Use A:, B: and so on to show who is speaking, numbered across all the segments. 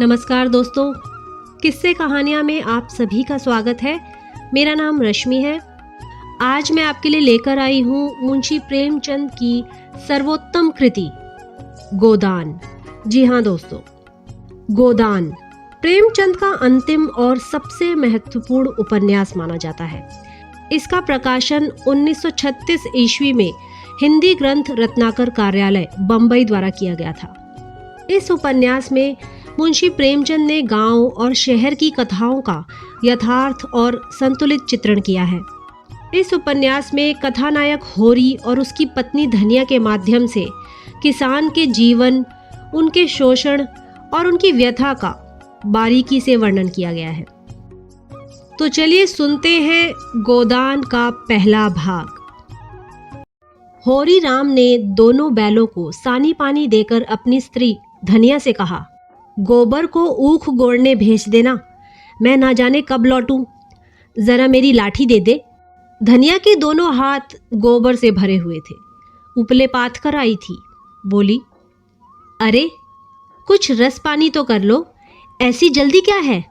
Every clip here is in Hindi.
A: नमस्कार दोस्तों, किस्से कहानियाँ में आप सभी का स्वागत है। मेरा नाम रश्मि है। आज मैं आपके लिए लेकर आई हूँ मुंशी प्रेमचंद की सर्वोत्तम कृति गोदान। जी हाँ दोस्तों, गोदान प्रेमचंद का अंतिम और सबसे महत्वपूर्ण उपन्यास माना जाता है। इसका प्रकाशन 1936 ईस्वी में हिंदी ग्रंथ रत्नाकर कार्यालय बंबई द्वारा किया गया था। इस उपन्यास में मुंशी प्रेमचंद ने गांव और शहर की कथाओं का यथार्थ और संतुलित चित्रण किया है। इस उपन्यास में कथानायक होरी और उसकी पत्नी धनिया के माध्यम से किसान के जीवन, उनके शोषण और उनकी व्यथा का बारीकी से वर्णन किया गया है। तो चलिए सुनते हैं गोदान का पहला भाग। होरी राम ने दोनों बैलों को सानी पानी देकर अपनी स्त्री धनिया से कहा, गोबर को ऊख गोड़ने भेज देना, मैं ना जाने कब लौटूं। जरा मेरी लाठी दे दे। धनिया के दोनों हाथ गोबर से भरे हुए थे। उपले पाथ कर आई थी। बोली, अरे कुछ रस पानी तो कर लो, ऐसी जल्दी क्या है।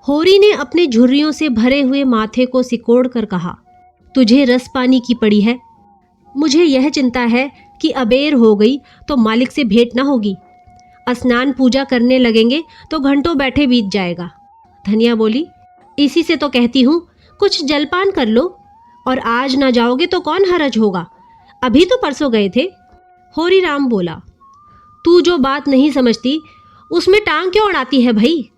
A: होरी ने अपने झुर्रियों से भरे हुए माथे को सिकोड़ कर कहा, तुझे रस पानी की पड़ी है। मुझे यह चिंता है कि अबेर हो गई तो मालिक से भेंट ना होगी। स्नान पूजा करने लगेंगे तो घंटों बैठे बीत जाएगा। धनिया बोली, इसी से तो कहती हूँ कुछ जलपान कर लो, और आज ना जाओगे तो कौन हरज होगा, अभी तो परसों गए थे। होरी राम बोला, तू जो बात नहीं समझती उसमें टांग क्यों अड़ाती है भाई।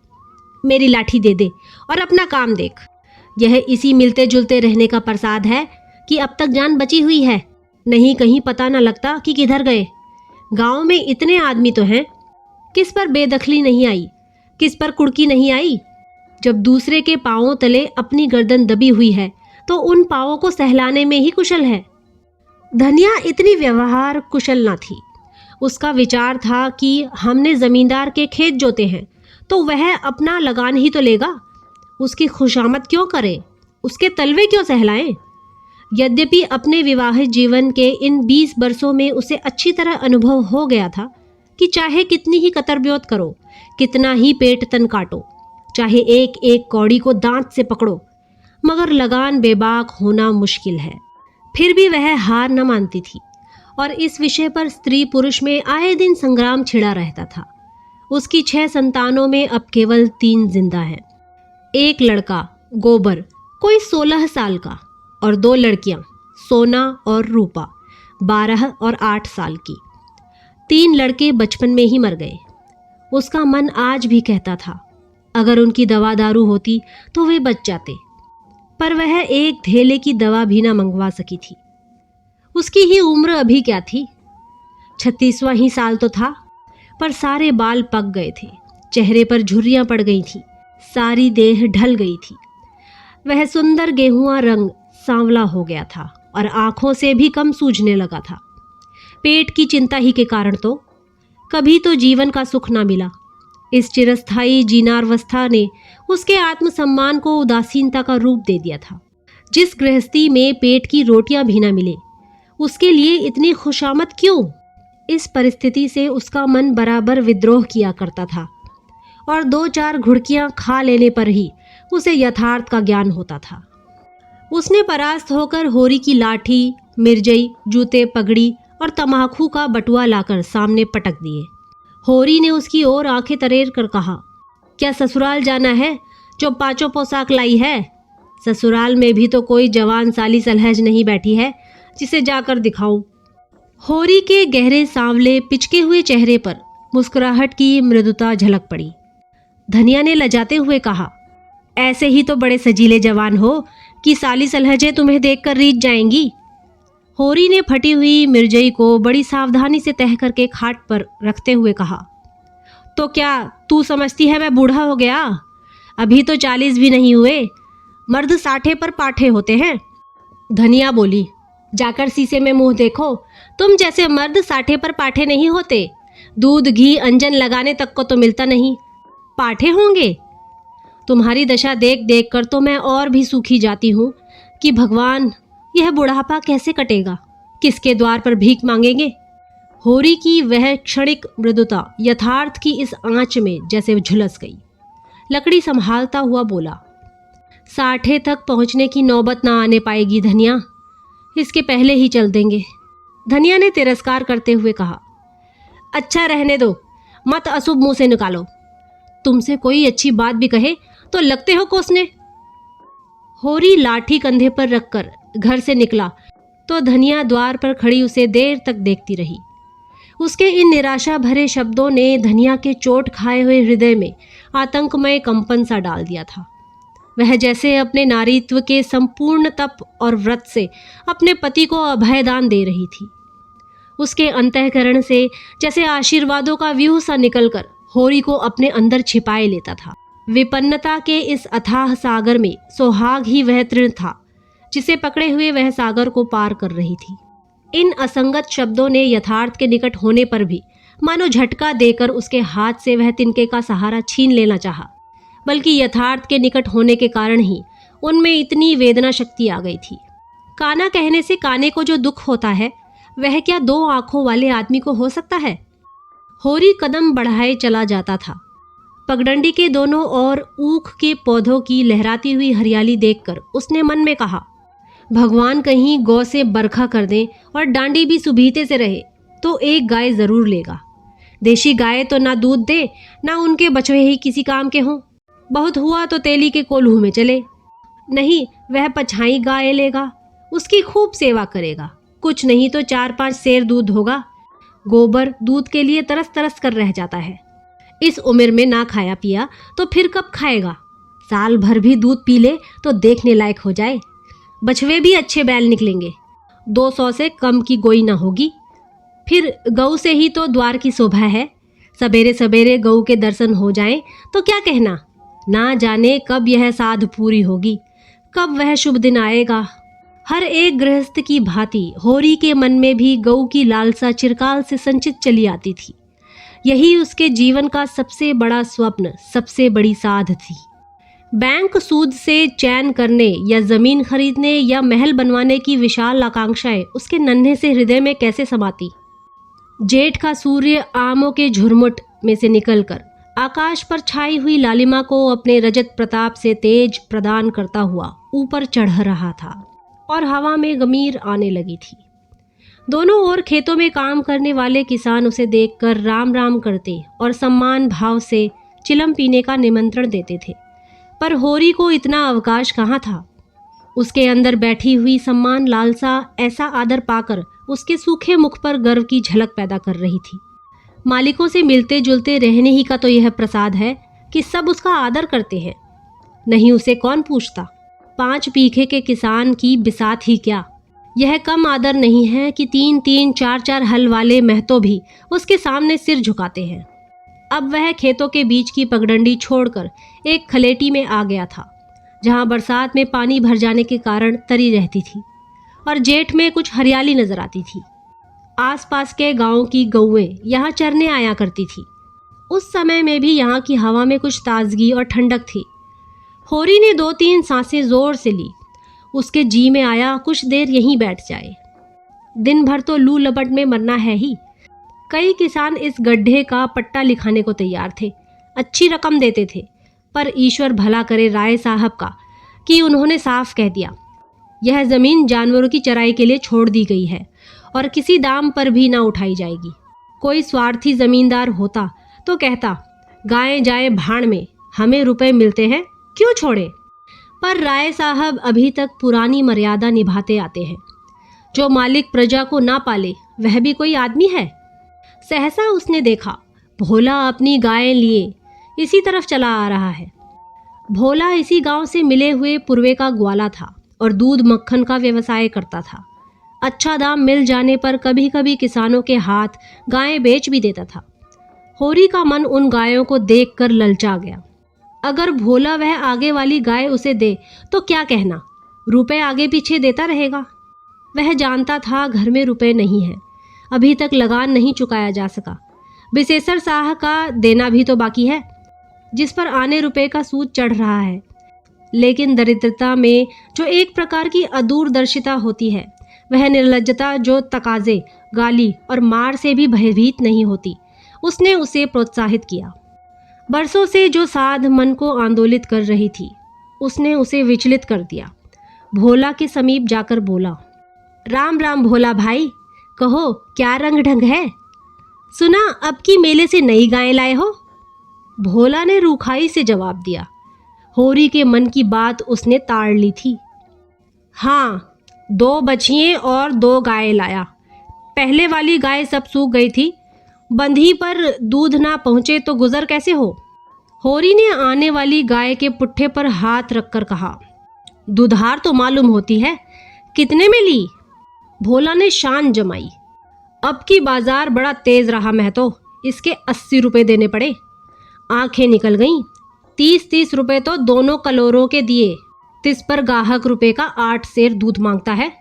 A: मेरी लाठी दे दे और अपना काम देख। यह इसी मिलते जुलते रहने का प्रसाद है कि अब तक जान बची हुई है, नहीं कहीं पता न लगता कि किधर गए। गांव में इतने आदमी तो हैं, किस पर बेदखली नहीं आई, किस पर कुड़की नहीं आई। जब दूसरे के पांवों तले अपनी गर्दन दबी हुई है तो उन पांवों को सहलाने में ही कुशल है। धनिया इतनी व्यवहार कुशल ना थी। उसका विचार था कि हमने जमींदार के खेत जोते हैं तो वह अपना लगान ही तो लेगा, उसकी खुशामद क्यों करे, उसके तलवे क्यों सहलाएं। यद्यपि अपने विवाहित जीवन के इन 20 वर्षों में उसे अच्छी तरह अनुभव हो गया था कि चाहे कितनी ही कतरब्योत करो, कितना ही पेट तन काटो, चाहे एक एक कौड़ी को दांत से पकड़ो, मगर लगान बेबाक होना मुश्किल है। फिर भी वह हार न मानती थी और इस विषय पर स्त्री पुरुष में आए दिन संग्राम छिड़ा रहता था। उसकी 6 संतानों में अब केवल 3 जिंदा हैं। एक लड़का गोबर कोई 16 साल का और 2 लड़कियां सोना और रूपा 12 और 8 साल की। 3 लड़के बचपन में ही मर गए। उसका मन आज भी कहता था अगर उनकी दवा दारू होती तो वे बच जाते, पर वह एक धेले की दवा भी ना मंगवा सकी थी। उसकी ही उम्र अभी क्या थी, 36वां ही साल तो था, पर सारे बाल पक गए थे, चेहरे पर झुर्रियां पड़ गई थी, सारी देह ढल गई थी। वह सुंदर गेहुआ रंग सांवला हो गया था और आंखों से भी कम सूझने लगा था। पेट की चिंता ही के कारण तो कभी तो जीवन का सुख ना मिला। इस चिरस्थायी जीर्णावस्था ने उसके आत्मसम्मान को उदासीनता का रूप दे दिया था। जिस गृहस्थी में पेट की रोटियां भी ना मिले, उसके लिए इतनी खुशामद क्यों। इस परिस्थिति से उसका मन बराबर विद्रोह किया करता था और 2-4 घुड़कियां खा लेने पर ही उसे यथार्थ का ज्ञान होता था। उसने परास्त होकर होरी की लाठी, मिर्जई, जूते, पगड़ी और तम्बाकू का बटुआ लाकर सामने पटक दिए। होरी ने उसकी ओर आंखें तरेर कर कहा, क्या ससुराल जाना है जो 5 पोशाक लाई है। ससुराल में भी तो कोई जवान साली सलहज नहीं बैठी है जिसे जाकर दिखाऊं। होरी के गहरे सांवले पिचके हुए चेहरे पर मुस्कुराहट की मृदुता झलक पड़ी। धनिया ने लजाते हुए कहा, ऐसे ही तो बड़े सजीले जवान हो कि साली सलहजें तुम्हें देखकर रीझ जाएंगी। होरी ने फटी हुई मिर्जई को बड़ी सावधानी से तह करके खाट पर रखते हुए कहा, तो क्या तू समझती है मैं बूढ़ा हो गया। अभी तो 40 भी नहीं हुए, मर्द 60 पर पाठे होते हैं। धनिया बोली, जाकर शीशे में मुंह देखो, तुम जैसे मर्द 60 पर पाठे नहीं होते। दूध घी अंजन लगाने तक को तो मिलता नहीं, पाठे होंगे। तुम्हारी दशा देख देख कर तो मैं और भी सूखी जाती हूँ कि भगवान, यह बुढ़ापा कैसे कटेगा, किसके द्वार पर भीख मांगेंगे। होरी की वह क्षणिक मृदुता यथार्थ की इस आंच में जैसे झुलस गई। लकड़ी संभालता हुआ बोला, 60 तक पहुंचने की नौबत ना आने पाएगी धनिया, इसके पहले ही चल देंगे। धनिया ने तिरस्कार करते हुए कहा, अच्छा रहने दो, मत अशुभ मुंह से निकालो। तुमसे कोई अच्छी बात भी कहे तो लगते हो कोसने। होरी लाठी कंधे पर रखकर घर से निकला तो धनिया द्वार पर खड़ी उसे देर तक देखती रही। उसके इन निराशा भरे शब्दों ने धनिया के चोट खाए हुए हृदय में आतंकमय कंपन सा डाल दिया था। वह जैसे अपने नारीत्व के संपूर्ण तप और व्रत से अपने पति को अभयदान दे रही थी। उसके अंतःकरण से जैसे आशीर्वादों का व्यूह सा निकलकर होरी को अपने अंदर छिपाए लेता था। विपन्नता के इस अथाह सागर में सोहाग ही वह तृण था जिसे पकड़े हुए वह सागर को पार कर रही थी। इन असंगत शब्दों ने यथार्थ के निकट होने पर भी मानो झटका देकर उसके हाथ से वह तिनके का सहारा छीन लेना चाहा, बल्कि यथार्थ के निकट होने के कारण ही उनमें इतनी वेदना शक्ति आ गई थी। काना कहने से काने को जो दुख होता है वह क्या 2 आंखों वाले आदमी को हो सकता है। होरी कदम बढ़ाए चला जाता था। पगडंडी के दोनों ओर ऊख के पौधों की लहराती हुई हरियाली देखकर उसने मन में कहा, भगवान कहीं गौ से बरखा कर दें और डांडी भी सुबीते से रहे तो एक गाय जरूर लेगा। देशी गाय तो ना दूध दे ना उनके बछड़े ही किसी काम के हों। बहुत हुआ तो तेली के कोल्हू में चले, नहीं वह पछाई गाय लेगा, उसकी खूब सेवा करेगा। कुछ नहीं तो 4-5 सेर दूध होगा। गोबर दूध के लिए तरस तरस कर रह जाता है। इस उम्र में ना खाया पिया तो फिर कब खाएगा। साल भर भी दूध पी ले तो देखने लायक हो जाए। बछवे भी अच्छे बैल निकलेंगे, 200 से कम की गोई ना होगी। फिर गऊ से ही तो द्वार की शोभा है। सवेरे सवेरे गऊ के दर्शन हो जाएं तो क्या कहना। ना जाने कब यह साध पूरी होगी, कब वह शुभ दिन आएगा। हर एक गृहस्थ की भांति होरी के मन में भी गऊ की लालसा चिरकाल से संचित चली आती थी। यही उसके जीवन का सबसे बड़ा स्वप्न, सबसे बड़ी साध थी। बैंक सूद से चैन करने या जमीन खरीदने या महल बनवाने की विशाल आकांक्षाएं उसके नन्हे से हृदय में कैसे समाती। जेठ का सूर्य आमों के झुरमुट में से निकलकर आकाश पर छाई हुई लालिमा को अपने रजत प्रताप से तेज प्रदान करता हुआ ऊपर चढ़ रहा था और हवा में गमीर आने लगी थी। दोनों ओर खेतों में काम करने वाले किसान उसे देखकर राम राम करते और सम्मान भाव से चिलम पीने का निमंत्रण देते थे। पर होरी को इतना अवकाश कहाँ था। उसके अंदर बैठी हुई सम्मान लालसा ऐसा आदर पाकर उसके सूखे मुख पर गर्व की झलक पैदा कर रही थी। मालिकों से मिलते जुलते रहने ही का तो यह प्रसाद है कि सब उसका आदर करते हैं, नहीं उसे कौन पूछता। 5 पीखे के किसान की बिसात ही क्या। यह कम आदर नहीं है कि 3-3, 4-4 हल वाले महतो भी उसके सामने सिर झुकाते हैं। अब वह खेतों के बीच की पगडंडी छोड़कर एक खलेटी में आ गया था, जहां बरसात में पानी भर जाने के कारण तरी रहती थी और जेठ में कुछ हरियाली नजर आती थी। आसपास के गांवों की गौएं यहाँ चरने आया करती थी। उस समय में भी यहाँ की हवा में कुछ ताजगी और ठंडक थी। होरी ने 2-3 सांसें जोर से ली। उसके जी में आया कुछ देर यहीं बैठ जाए। दिन भर तो लू लपट में मरना है ही। कई किसान इस गड्ढे का पट्टा लिखाने को तैयार थे, अच्छी रकम देते थे, पर ईश्वर भला करे राय साहब का कि उन्होंने साफ कह दिया, यह जमीन जानवरों की चराई के लिए छोड़ दी गई है और किसी दाम पर भी ना उठाई जाएगी। कोई स्वार्थी जमींदार होता तो कहता, गायें जाएं भाड़ में, हमें रुपए मिलते हैं, क्यों छोड़े। पर राय साहब अभी तक पुरानी मर्यादा निभाते आते हैं। जो मालिक प्रजा को ना पाले वह भी कोई आदमी है। सहसा उसने देखा, भोला अपनी गायें लिए इसी तरफ चला आ रहा है। भोला इसी गांव से मिले हुए पूर्वे का ग्वाला था और दूध मक्खन का व्यवसाय करता था। अच्छा दाम मिल जाने पर कभी कभी किसानों के हाथ गायें बेच भी देता था। होरी का मन उन गायों को देखकर ललचा गया। अगर भोला वह आगे वाली गाय उसे दे तो क्या कहना, रुपए आगे पीछे देता रहेगा। वह जानता था घर में रुपए नहीं है, अभी तक लगान नहीं चुकाया जा सका। विशेषर साह का देना भी तो बाकी है, जिस पर आने रुपए का सूद चढ़ रहा है। लेकिन दरिद्रता में जो एक प्रकार की अदूरदर्शिता होती है, वह निर्लज्जता जो तकाजे गाली और मार से भी भयभीत नहीं होती, उसने उसे प्रोत्साहित किया। बरसों से जो साध मन को आंदोलित कर रही थी, उसने उसे विचलित कर दिया। भोला के समीप जाकर बोला, राम राम भोला भाई, कहो क्या रंग ढंग है? सुना अब की मेले से नई गायें लाए हो? भोला ने रूखाई से जवाब दिया। होरी के मन की बात उसने ताड़ ली थी। हाँ, 2 बछिए और 2 गाय लाया। पहले वाली गाय सब सूख गई थी, बंधी पर दूध ना पहुंचे तो गुजर कैसे हो? होरी ने आने वाली गाय के पुट्ठे पर हाथ रखकर कहा। दुधार तो मालूम होती है, कितने में ली? भोला ने शान जमाई। अब की बाजार बड़ा तेज रहा महतो, इसके 80 रुपए देने पड़े। आंखें निकल गईं। 30-30 रुपए तो दोनों कलोरों के दिए। तिस पर गाहक रुपए का 8 सेर दूध मांगता है।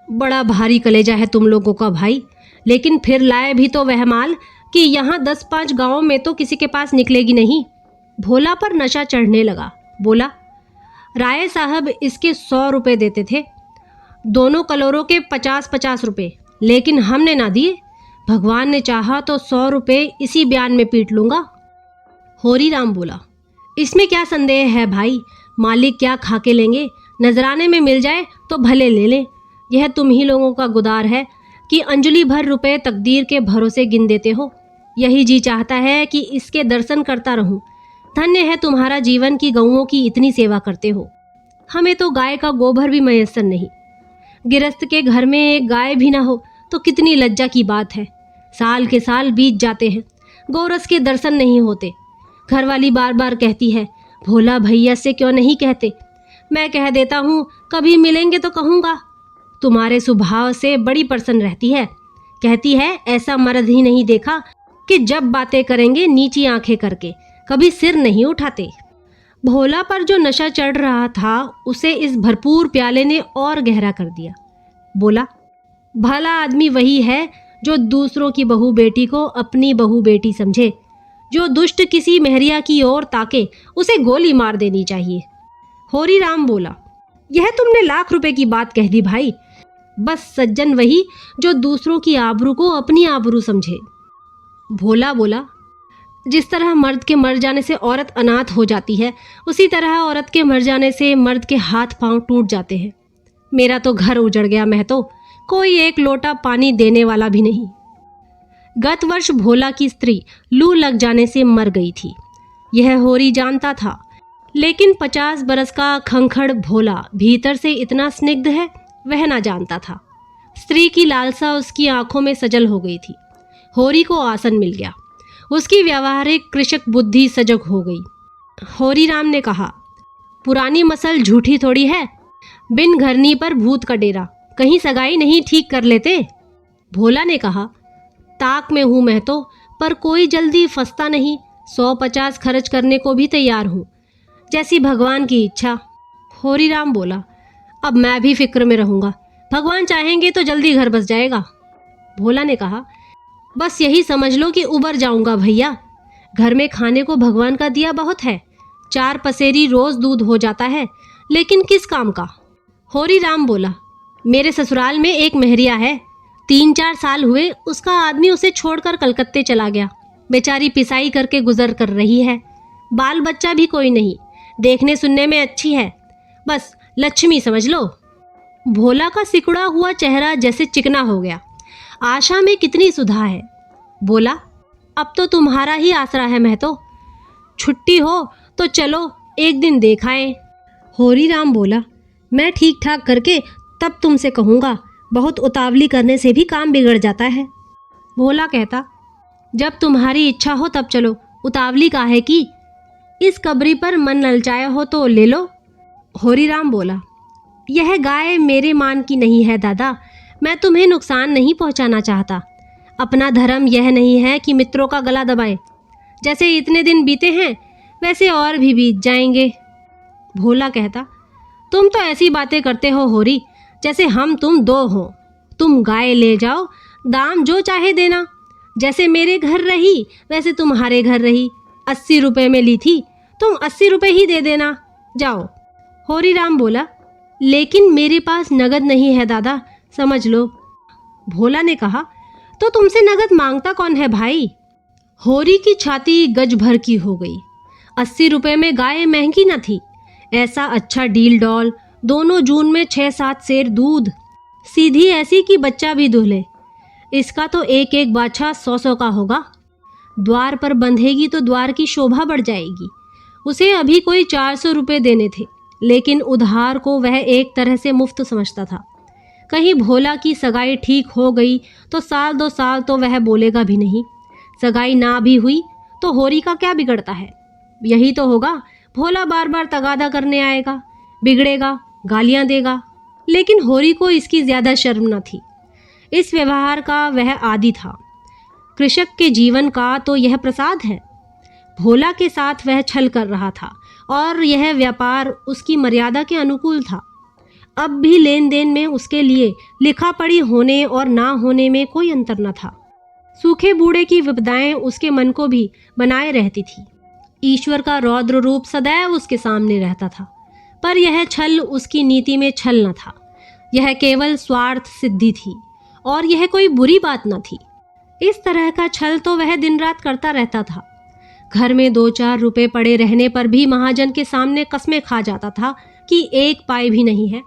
A: बड़ा भारी कलेजा है तुम लोगों का भाई, लेकिन फिर लाए भी तो वह माल कि यहाँ 10-5 गांवों में तो किसी के पास निकलेगी नहीं। भोला पर नशा चढ़ने लगा। बोला, राय साहब इसके 100 रुपए देते थे, दोनों कलोरों के 50-50 रुपए, लेकिन हमने ना दिए। भगवान ने चाहा तो 100 रुपए इसी बयान में पीट लूंगा। होरी राम बोला, इसमें क्या संदेह है भाई, मालिक क्या खा के लेंगे, नजराने में मिल जाए तो भले ले लें। यह तुम ही लोगों का गुदार है कि अंजलि भर रुपए तकदीर के भरोसे गिन देते हो। यही जी चाहता है कि इसके दर्शन करता रहूं। धन्य है तुम्हारा जीवन की गऊओं की इतनी सेवा करते हो। हमें तो गाय का गोबर भी मयस्सर नहीं। गिरस्त के घर में एक गाय भी ना हो तो कितनी लज्जा की बात है। साल के साल बीत जाते हैं, गोरस के दर्शन नहीं होते। घरवाली बार बार कहती है, भोला भैया से क्यों नहीं कहते? मैं कह देता हूँ, कभी मिलेंगे तो कहूँगा। तुम्हारे स्वभाव से बड़ी प्रसन्न रहती है। कहती है, ऐसा मर्द ही नहीं देखा कि जब बातें करेंगे नीची आंखें करके, कभी सिर नहीं उठाते। भोला पर जो नशा चढ़ रहा था उसे इस भरपूर प्याले ने और गहरा कर दिया। बोला, भला आदमी वही है जो दूसरों की बहू बेटी को अपनी बहू बेटी समझे। जो दुष्ट किसी मेहरिया की ओर ताके उसे गोली मार देनी चाहिए। होरी राम बोला, यह तुमने लाख रुपए की बात कह दी भाई। बस सज्जन वही जो दूसरों की आबरू को अपनी आबरू समझे। भोला बोला, जिस तरह मर्द के मर जाने से औरत अनाथ हो जाती है, उसी तरह औरत के मर जाने से मर्द के हाथ पांव टूट जाते हैं। मेरा तो घर उजड़ गया महतो, कोई एक लोटा पानी देने वाला भी नहीं। गत वर्ष भोला की स्त्री लू लग जाने से मर गई थी। यह होरी जानता था, लेकिन 50 बरस का खंखड़ भोला भीतर से इतना स्निग्ध है वह ना जानता था। स्त्री की लालसा उसकी आंखों में सजल हो गई थी। होरी को आसन मिल गया। उसकी व्यावहारिक कृषक बुद्धि सजग हो गई। होरी राम ने कहा, पुरानी मसल झूठी थोड़ी है। बिन घरनी पर भूत का डेरा, कहीं सगाई नहीं ठीक कर लेते? भोला ने कहा, ताक में हूं मैं तो, पर कोई जल्दी फंसता नहीं। 100-50 खर्च करने को भी तैयार हूं, जैसी भगवान की इच्छा। होरी राम बोला, अब मैं भी फिक्र में रहूंगा, भगवान चाहेंगे तो जल्दी घर बस जाएगा। भोला ने कहा, बस यही समझ लो कि उबर जाऊंगा भैया। घर में खाने को भगवान का दिया बहुत है, 4 पसेरी रोज दूध हो जाता है, लेकिन किस काम का? होरी राम बोला, मेरे ससुराल में एक मेहरिया है, 3-4 साल हुए उसका आदमी उसे छोड़कर कलकत्ते चला गया। बेचारी पिसाई करके गुजर कर रही है। बाल बच्चा भी कोई नहीं, देखने सुनने में अच्छी है, बस लक्ष्मी समझ लो। भोला का सिकुड़ा हुआ चेहरा जैसे चिकना हो गया। आशा में कितनी सुधा है। बोला, अब तो तुम्हारा ही आसरा है महतो, छुट्टी हो तो चलो एक दिन देख आएं। होरी राम बोला, मैं ठीक ठाक करके तब तुमसे कहूँगा, बहुत उतावली करने से भी काम बिगड़ जाता है। भोला कहता, जब तुम्हारी इच्छा हो तब चलो, उतावली काहे की? इस कबरी पर मन ललचाया हो तो ले लो। होरी राम बोला, यह गाय मेरे मान की नहीं है दादा, मैं तुम्हें नुकसान नहीं पहुंचाना चाहता। अपना धर्म यह नहीं है कि मित्रों का गला दबाए। जैसे इतने दिन बीते हैं वैसे और भी बीत जाएंगे। भोला कहता, तुम तो ऐसी बातें करते हो होरी, जैसे हम तुम 2 हो। तुम गाय ले जाओ, दाम जो चाहे देना। जैसे मेरे घर रही वैसे तुम्हारे घर रही। 80 रुपए में ली थी, तुम 80 रुपए ही दे देना, जाओ। होरी राम बोला, लेकिन मेरे पास नगद नहीं है दादा, समझ लो। भोला ने कहा, तो तुमसे नगद मांगता कौन है भाई? होरी की छाती गज भर की हो गई। 80 रुपए में गाय महंगी न थी। ऐसा अच्छा डील डॉल, दोनों जून में 6-7 सेर दूध, सीधी ऐसी कि बच्चा भी दुहले। इसका तो एक एक बाछा 100-100 का होगा। द्वार पर बंधेगी तो द्वार की शोभा बढ़ जाएगी। उसे अभी कोई 400 रुपये देने थे, लेकिन उधार को वह एक तरह से मुफ्त समझता था। कहीं भोला की सगाई ठीक हो गई तो 1-2 साल तो वह बोलेगा भी नहीं। सगाई ना भी हुई तो होरी का क्या बिगड़ता है? यही तो होगा, भोला बार बार तगादा करने आएगा, बिगड़ेगा, गालियां देगा। लेकिन होरी को इसकी ज्यादा शर्म न थी। इस व्यवहार का वह आदी था। कृषक के जीवन का तो यह प्रसाद है। भोला के साथ वह छल कर रहा था और यह व्यापार उसकी मर्यादा के अनुकूल था। अब भी लेन देन में उसके लिए लिखा पढ़ी होने और ना होने में कोई अंतर न था। सूखे बूढ़े की विपदाएं उसके मन को भी बनाए रहती थी। ईश्वर का रौद्र रूप सदैव उसके सामने रहता था। पर यह छल उसकी नीति में छल न था। यह केवल स्वार्थ सिद्धि थी और यह कोई बुरी बात न थी। इस तरह का छल तो वह दिन रात करता रहता था। घर में 2-4 रुपए पड़े रहने पर भी महाजन के सामने कसमें खा जाता था कि 1 पाई भी नहीं है।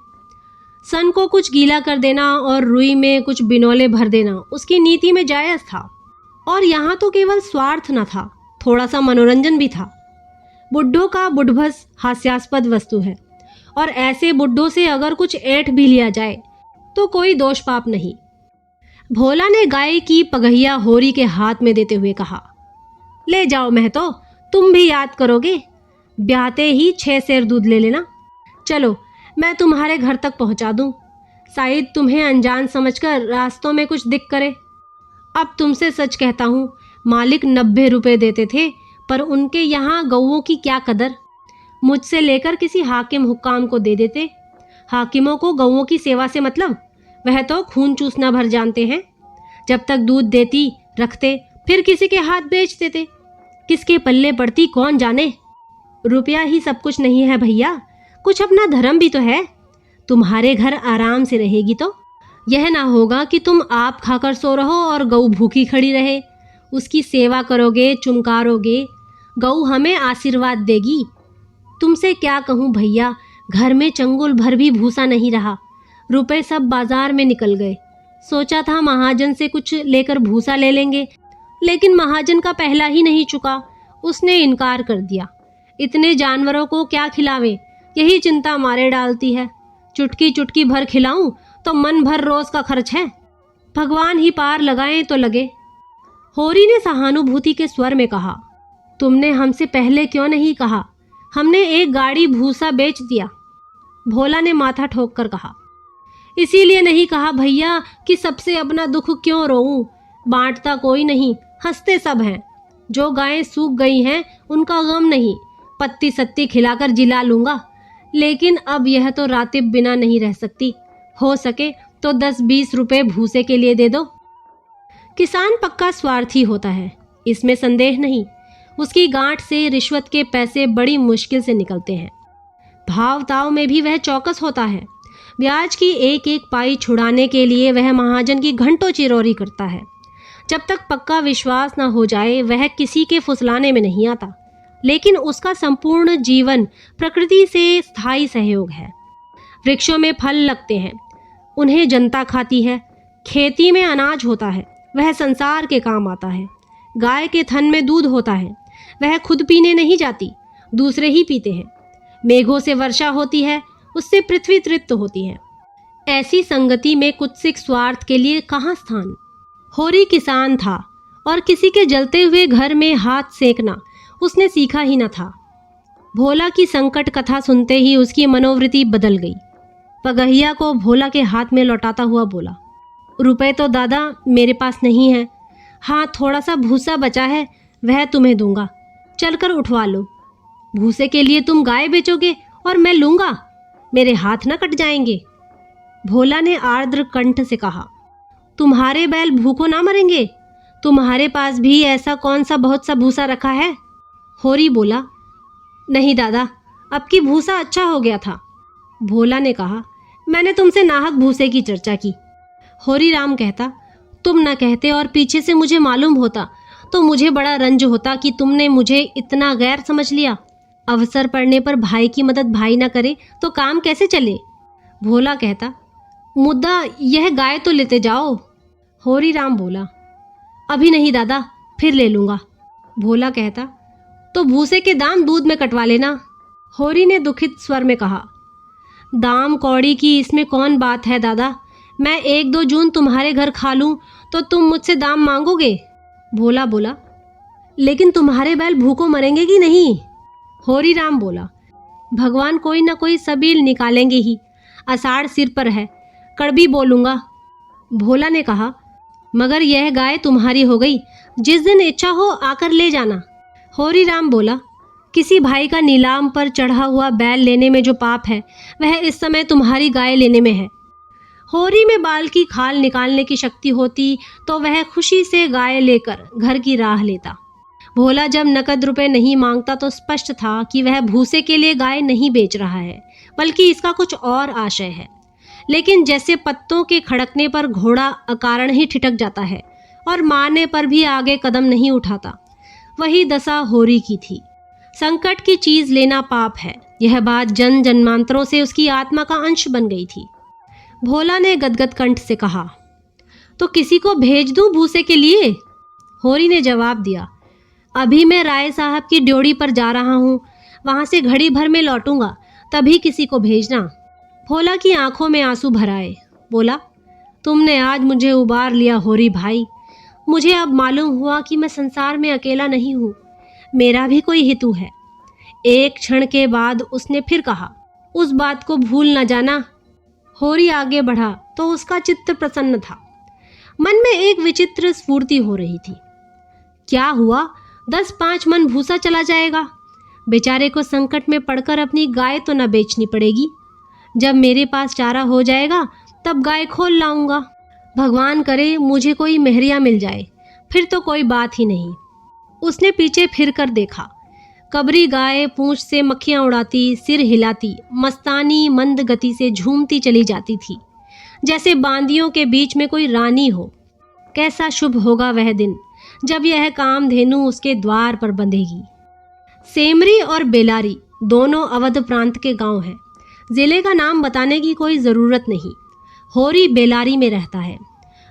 A: सन को कुछ गीला कर देना और रुई में कुछ बिनौले भर देना उसकी नीति में जायज था। और यहाँ तो केवल स्वार्थ न था, थोड़ा सा मनोरंजन भी था। बुड्ढों का बुढ़भस हास्यास्पद वस्तु है और ऐसे बुड्ढों से अगर कुछ ऐंठ भी लिया जाए तो कोई दोष पाप नहीं। भोला ने गाय की पगहिया होरी के हाथ में देते हुए कहा, ले जाओ महतो, तुम भी याद करोगे। ब्याहते ही 6 सेर दूध ले लेना। चलो मैं तुम्हारे घर तक पहुंचा दूं। शायद तुम्हें अनजान समझकर रास्तों में कुछ दिक करे। अब तुमसे सच कहता हूँ, मालिक 90 रुपए देते थे, पर उनके यहाँ गौओं की क्या कदर। मुझसे लेकर किसी हाकिम हुक्काम को दे देते। हाकिमों को गौओं की सेवा से मतलब, वह तो खून चूसना भर जानते हैं। जब तक दूध देती रखते, फिर किसी के हाथ बेच देते। किसके पल्ले पड़ती कौन जाने। रुपया ही सब कुछ नहीं है भैया, कुछ अपना धर्म भी तो है। तुम्हारे घर आराम से रहेगी तो यह ना होगा कि तुम आप खाकर सो रहो और गऊ भूखी खड़ी रहे। उसकी सेवा करोगे, चुमकारोगे, गऊ हमें आशीर्वाद देगी। तुमसे क्या कहूँ भैया, घर में चंगुल भर भी भूसा नहीं रहा। रुपए सब बाजार में निकल गए। सोचा था महाजन से कुछ लेकर भूसा ले लेंगे, लेकिन महाजन का पहला ही नहीं चुका। उसने इनकार कर दिया। इतने जानवरों को क्या खिलावे, यही चिंता मारे डालती है। चुटकी चुटकी भर खिलाऊं तो मन भर रोज का खर्च है। भगवान ही पार लगाएं तो लगे। होरी ने सहानुभूति के स्वर में कहा, तुमने हमसे पहले क्यों नहीं कहा? हमने 1 गाड़ी भूसा बेच दिया। भोला ने माथा ठोक कर कहा, इसीलिए नहीं कहा भैया कि सबसे अपना दुख क्यों रोऊं। बांटता कोई नहीं, हंसते सब हैं। जो गायें सूख गई हैं उनका गम नहीं, पत्ती सत्ती खिलाकर जिला लूंगा। लेकिन अब यह तो रातिब बिना नहीं रह सकती। हो सके तो 10-20 रुपए भूसे के लिए दे दो। किसान पक्का स्वार्थी होता है, इसमें संदेह नहीं। उसकी गांठ से रिश्वत के पैसे बड़ी मुश्किल से निकलते हैं। भाव ताव में भी वह चौकस होता है। ब्याज की 1-1 पाई छुड़ाने के लिए वह महाजन की घंटों चिरौरी करता है। जब तक पक्का विश्वास न हो जाए वह किसी के फुसलाने में नहीं आता। लेकिन उसका संपूर्ण जीवन प्रकृति से स्थायी सहयोग है। वृक्षों में फल लगते हैं, उन्हें जनता खाती है। खेती में अनाज होता है, वह संसार के काम आता है। गाय के थन में दूध होता है, वह खुद पीने नहीं जाती, दूसरे ही पीते हैं। मेघों से वर्षा होती है, उससे पृथ्वी तृप्त होती है। ऐसी संगति में कुत्सिक स्वार्थ के लिए कहाँ स्थान। होरी किसान था और किसी के जलते हुए घर में हाथ सेकना उसने सीखा ही न था। भोला की संकट कथा सुनते ही उसकी मनोवृत्ति बदल गई। पगहिया को भोला के हाथ में लौटाता हुआ बोला, रुपए तो दादा मेरे पास नहीं है। हाँ, थोड़ा सा भूसा बचा है, वह तुम्हें दूंगा, चलकर उठवा लो। भूसे के लिए तुम गाय बेचोगे और मैं लूंगा, मेरे हाथ न कट जाएंगे। भोला ने आर्द्र कंठ से कहा, तुम्हारे बैल भूखों ना मरेंगे? तुम्हारे पास भी ऐसा कौन सा बहुत सा भूसा रखा है? होरी बोला, नहीं दादा, अब की भूसा अच्छा हो गया था। भोला ने कहा, मैंने तुमसे नाहक भूसे की चर्चा की। होरी राम कहता, तुम न कहते और पीछे से मुझे मालूम होता तो मुझे बड़ा रंज होता कि तुमने मुझे इतना गैर समझ लिया। अवसर पड़ने पर भाई की मदद भाई न करे तो काम कैसे चले। भोला कहता, मुद्दा यह गाय तो लेते जाओ। होरी राम बोला, अभी नहीं दादा, फिर ले लूँगा। भोला कहता, तो भूसे के दाम दूध में कटवा लेना। होरी ने दुखित स्वर में कहा, दाम कौड़ी की इसमें कौन बात है दादा, मैं 1-2 जून तुम्हारे घर खा लूं तो तुम मुझसे दाम मांगोगे। भोला बोला, लेकिन तुम्हारे बैल भूखों मरेंगे कि नहीं। होरी राम बोला, भगवान कोई ना कोई सबील निकालेंगे ही, आषाढ़ सिर पर है, कड़वी बोलूँगा। भोला ने कहा, मगर यह गाय तुम्हारी हो गई, जिस दिन इच्छा हो आकर ले जाना। होरी राम बोला, किसी भाई का नीलाम पर चढ़ा हुआ बैल लेने में जो पाप है वह इस समय तुम्हारी गाय लेने में है। होरी में बाल की खाल निकालने की शक्ति होती तो वह खुशी से गाय लेकर घर की राह लेता। भोला जब नकद रुपए नहीं मांगता तो स्पष्ट था कि वह भूसे के लिए गाय नहीं बेच रहा है, बल्कि इसका कुछ और आशय है। लेकिन जैसे पत्तों के खड़कने पर घोड़ा अकारण ही ठिठक जाता है और मारने पर भी आगे कदम नहीं उठाता, वही दशा होरी की थी। संकट की चीज लेना पाप है, यह बात जन जन्मांतरों से उसकी आत्मा का अंश बन गई थी। भोला ने गदगद कंठ से कहा, तो किसी को भेज दूं भूसे के लिए। होरी ने जवाब दिया, अभी मैं राय साहब की ड्योढ़ी पर जा रहा हूँ, वहां से घड़ी भर में लौटूंगा, तभी किसी को भेजना। भोला की आंखों में आंसू भर आए। बोला, तुमने आज मुझे उबार लिया होरी भाई। मुझे अब मालूम हुआ कि मैं संसार में अकेला नहीं हूँ, मेरा भी कोई हितू है। एक क्षण के बाद उसने फिर कहा, उस बात को भूल न जाना। होरी आगे बढ़ा तो उसका चित्त प्रसन्न था। मन में एक विचित्र स्फूर्ति हो रही थी। क्या हुआ, 10-5 मन भूसा चला जाएगा। बेचारे को संकट में पड़कर अपनी गाय तो न बेचनी पड़ेगी। जब मेरे पास चारा हो जाएगा तब गाय खोल लाऊंगा। भगवान करे मुझे कोई मेहरिया मिल जाए, फिर तो कोई बात ही नहीं। उसने पीछे फिर कर देखा। कबरी गाय पूंछ से मक्खियां उड़ाती, सिर हिलाती, मस्तानी मंद गति से झूमती चली जाती थी, जैसे बांदियों के बीच में कोई रानी हो। कैसा शुभ होगा वह दिन जब यह कामधेनु उसके द्वार पर बंधेगी। सेमरी और बेलारी दोनों अवध प्रांत के गांव हैं। जिले का नाम बताने की कोई ज़रूरत नहीं। होरी बेलारी में रहता है,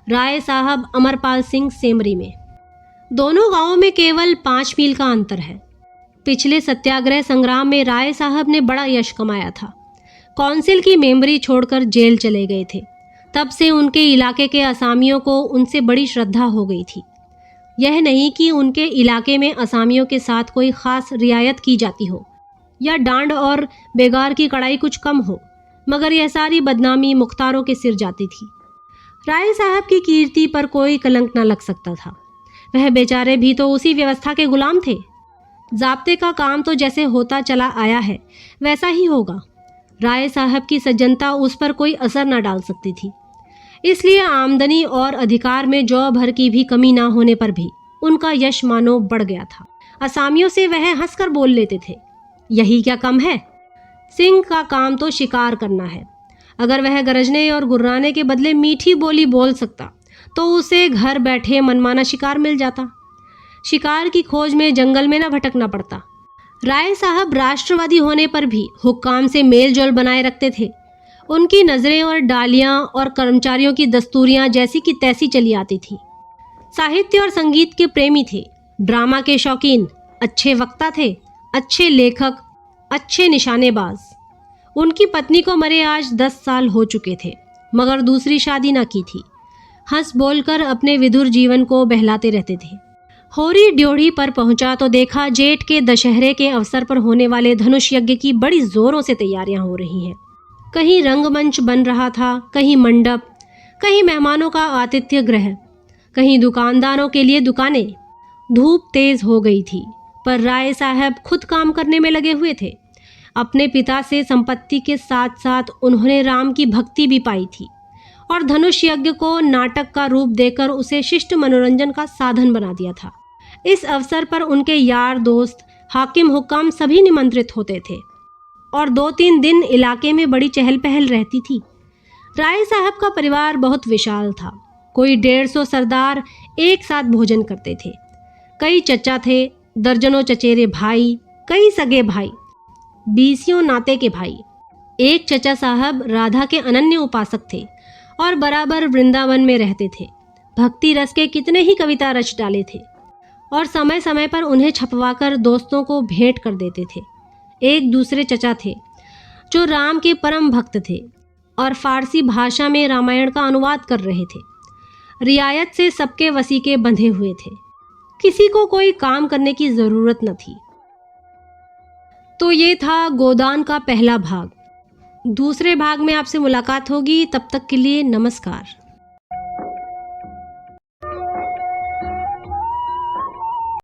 A: राय साहब अमरपाल सिंह सेमरी में। दोनों गांवों में केवल 5 मील का अंतर है। पिछले सत्याग्रह संग्राम में राय साहब ने बड़ा यश कमाया था। काउंसिल की मेंबरी छोड़कर जेल चले गए थे। तब से उनके इलाके के असामियों को उनसे बड़ी श्रद्धा हो गई थी। यह नहीं कि उनके इलाके में असामियों के साथ कोई खास रियायत की जाती हो या डांड और बेगार की कड़ाई कुछ कम हो, मगर यह सारी बदनामी मुख्तारों के सिर जाती थी। राय साहब की कीर्ति पर कोई कलंक न लग सकता था। वह बेचारे भी तो उसी व्यवस्था के गुलाम थे। जाब्ते का काम तो जैसे होता चला आया है वैसा ही होगा। राय साहब की सज्जनता उस पर कोई असर न डाल सकती थी। इसलिए आमदनी और अधिकार में जौ भर की भी कमी ना होने पर भी उनका यश मानो बढ़ गया था। असामियों से वह हंसकर बोल लेते थे, यही क्या कम है, सिंह का काम तो शिकार करना है। अगर वह गरजने और गुर्राने के बदले मीठी बोली बोल सकता तो उसे घर बैठे मनमाना शिकार मिल जाता। शिकार की खोज में जंगल में न भटकना पड़ता। राय साहब राष्ट्रवादी होने पर भी हुक्काम से मेल जोल बनाए रखते थे। उनकी नज़रें और डालियां और कर्मचारियों की दस्तूरियां जैसी की तैसी चली आती थी। साहित्य और संगीत के प्रेमी थे, ड्रामा के शौकीन, अच्छे वक्ता थे, अच्छे लेखक, अच्छे निशानेबाज। उनकी पत्नी को मरे आज 10 साल हो चुके थे, मगर दूसरी शादी न की थी। हंस बोलकर अपने विधुर जीवन को बहलाते रहते थे। होरी ड्योढ़ी पर पहुंचा तो देखा जेठ के दशहरे के अवसर पर होने वाले धनुष यज्ञ की बड़ी जोरों से तैयारियां हो रही हैं। कहीं रंगमंच बन रहा था, कहीं मंडप, कहीं मेहमानों का आतिथ्य गृह, कहीं दुकानदारों के लिए दुकानें। धूप तेज हो गई थी, पर राय साहब खुद काम करने में लगे हुए थे। अपने पिता से संपत्ति के साथ साथ उन्होंने राम की भक्ति भी पाई थी और धनुष यज्ञ को नाटक का रूप देकर उसे शिष्ट मनोरंजन का साधन बना दिया था। इस अवसर पर उनके यार दोस्त, हाकिम हुक्काम सभी निमंत्रित होते थे और 2-3 दिन इलाके में बड़ी चहल पहल रहती थी। राय साहब का परिवार बहुत विशाल था। कोई 150 सरदार एक साथ भोजन करते थे। कई चचा थे, दर्जनों चचेरे भाई, कई सगे भाई, बीसियों नाते के भाई। एक चचा साहब राधा के अनन्य उपासक थे और बराबर वृंदावन में रहते थे। भक्ति रस के कितने ही कविता रच डाले थे और समय समय पर उन्हें छपवाकर दोस्तों को भेंट कर देते थे। एक दूसरे चचा थे जो राम के परम भक्त थे और फारसी भाषा में रामायण का अनुवाद कर रहे थे। रियायत से सबके वसीके बंधे हुए थे, किसी को कोई काम करने की जरूरत न थी। तो ये था गोदान का पहला भाग। दूसरे भाग में आपसे मुलाकात होगी, तब तक के लिए नमस्कार।